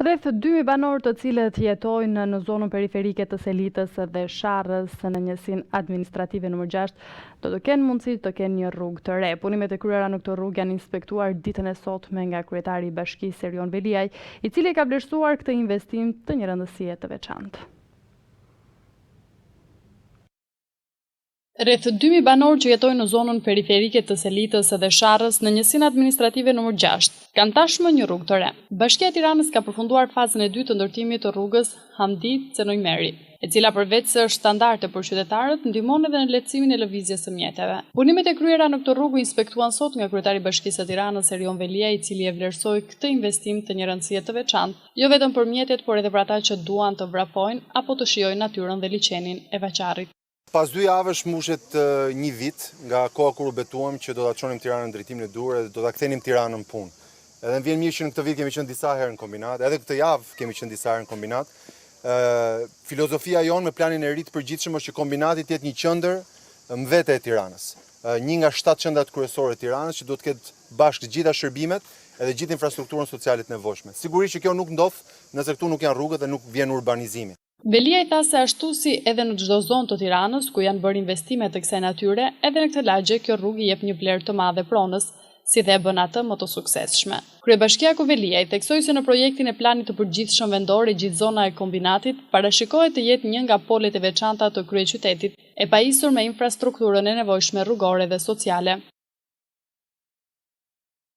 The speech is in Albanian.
Rreth 2.000 banor të cilët jetojnë në zonën periferike të Selitës dhe Sharrës në njësinë administrative nr. 6 do të kenë mundësi të kenë një rrugë të re. Punimet e kryera në këtë rrugë janë inspektuar ditën e sotme nga kryetari i bashkisë Erion Veliaj, i cili ka vlerësuar këtë investim të një rëndësie të veçantë. Rreth 2.000 banor që jetojnë në zonën periferike të Selitës dhe Sharrës në njësinë administrative nr. 6 kanë tashmë një rrugë të re. Bashkia e Tiranës ka përfunduar fazën e dytë të ndërtimit të rrugës Hamdi Cenoj-Meri, e cila përveç se është standarde për qytetarët, ndihmon edhe në lehtësimin e lëvizjes së mjeteve. Punimet e kryera në këtë rrugë inspektuan sot nga kryetari i Bashkisë së Tiranës Erion Veliaj, i cili e vlerësoi këtë investim të një rëndësie të veçantë, jo vetëm për mjetet, por edhe për ata që duan të vrapojnë apo të shijojnë natyrën dhe liçenin e Vaçarrit. Pas 2 javësh mbushet një vit nga koha kur u betuam që do ta çonim Tiranën në drejtimin e duhur dhe do ta kthenim Tiranën në punë. Edhe më vjen mirë që në këtë vit kemi qenë disa herë në kombinat, edhe këtë javë kemi qenë disa herë në kombinat. Filozofia jonë me planin e ri të përgjithshëm është që kombinati të jetë një qendër mbete e Tiranës. Një nga 7 qendrat kryesore të Tiranës që do të ketë bashkë të gjitha shërbimet edhe gjithë infrastrukturën sociale të nevojshme. Sigurisht që kjo nuk ndodh nëse këtu nuk janë rrugët dhe nuk vjen urbanizimi. Veliaj tha se ashtu si edhe në çdo zonë të Tiranës ku janë bërë investime të kësaj natyre, edhe në këtë lagje kjo rrugë jep një vlerë të madhe pronës, si dhe e bën atë më të suksesshme. Kryebashkiaku Veliaj theksoi se në projektin e planit të përgjithshëm vendor e gjithë zona e kombinatit parashikohet të jetë një nga polet e veçanta të kryeqytetit, e pajisur me infrastrukturën e nevojshme rrugore dhe sociale.